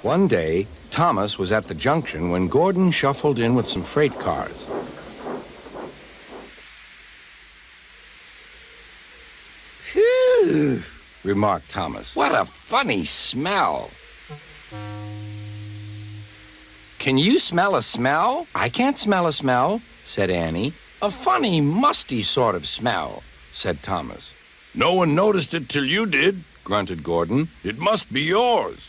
One day, Thomas was at the junction when Gordon shuffled in with some freight cars. Phew, Remarked Thomas. what a funny smell. Can you smell a smell? I can't smell a smell, said Annie. A funny, musty sort of smell, Said Thomas. No one noticed it till you did, Grunted Gordon. It must be yours.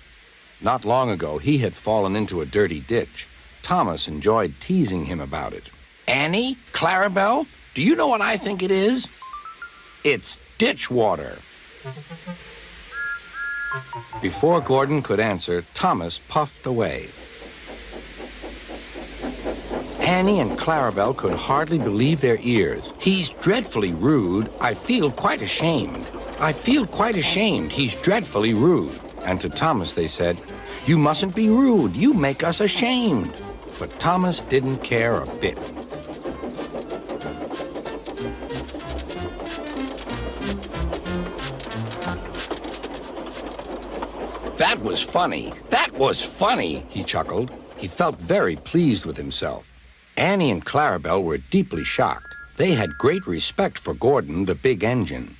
Not long ago, he had fallen into a dirty ditch. Thomas enjoyed teasing him about it. Annie, Clarabelle, do you know what I think it is? It's ditch water. Before Gordon could answer, Thomas puffed away. Annie and Clarabelle could hardly believe their ears. He's dreadfully rude. I feel quite ashamed. I feel quite ashamed. He's dreadfully rude. And to Thomas they said, You mustn't be rude. You make us ashamed. but Thomas didn't care a bit. That was funny. That was funny, He chuckled. He felt very pleased with himself. Annie and Clarabelle were deeply shocked. They had great respect for Gordon, the big engine.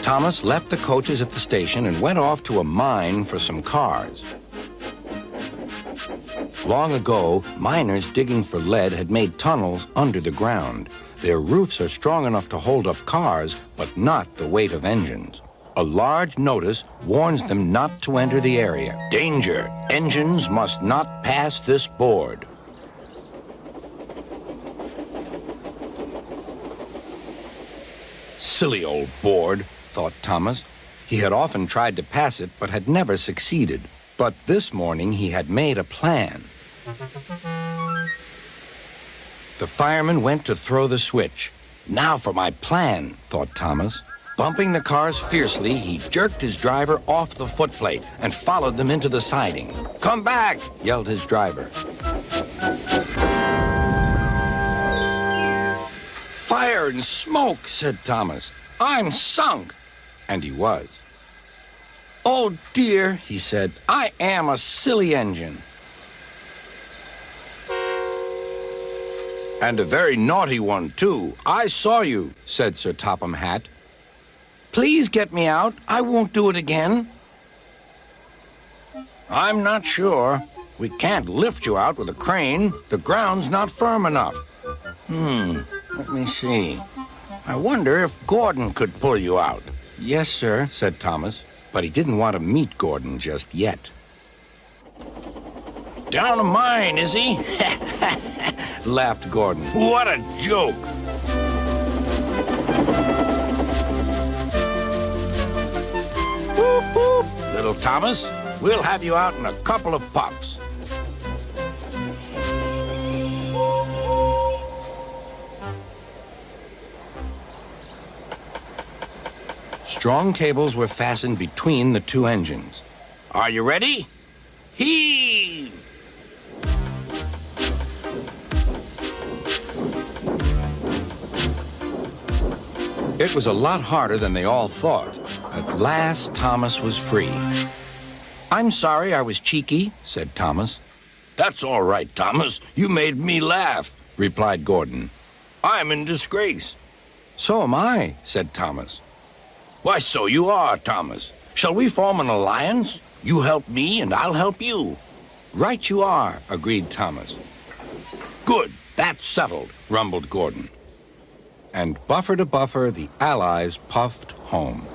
Thomas left the coaches at the station and went off to a mine for some cars. Long ago, miners digging for lead had made tunnels under the ground. Their roofs are strong enough to hold up cars, but not the weight of engines. A large notice warns them not to enter the area. Danger! Engines must not pass this board. Silly old board, thought Thomas. He had often tried to pass it, but had never succeeded. But this morning he had made a plan. The fireman went to throw the switch. Now for my plan, thought Thomas. Bumping the cars fiercely, he jerked his driver off the footplate and followed them into the siding. Come back, yelled his driver. Fire and smoke, said Thomas. I'm sunk. And he was. Oh dear, he said, I am a silly engine. And a very naughty one, too. I saw you, said Sir Topham Hatt. Please get me out. I won't do it again. I'm not sure. We can't lift you out with a crane. The ground's not firm enough. Let me see. I wonder if Gordon could pull you out. Yes, sir, said Thomas, but he didn't want to meet Gordon just yet. Down a mine, is he? Laughed Gordon. What a joke. Whoop, whoop. Little Thomas, we'll have you out in a couple of puffs. Strong cables were fastened between the two engines. Are you ready? Heave! It was a lot harder than they all thought. At last, Thomas was free. I'm sorry I was cheeky, said Thomas. That's all right, Thomas. You made me laugh, Replied Gordon. I'm in disgrace. So am I, said Thomas. Why, so you are, Thomas. Shall we form an alliance? You help me and I'll help you. Right you are, agreed Thomas. Good, that's settled, rumbled Gordon. And buffer to buffer, the Allies puffed home.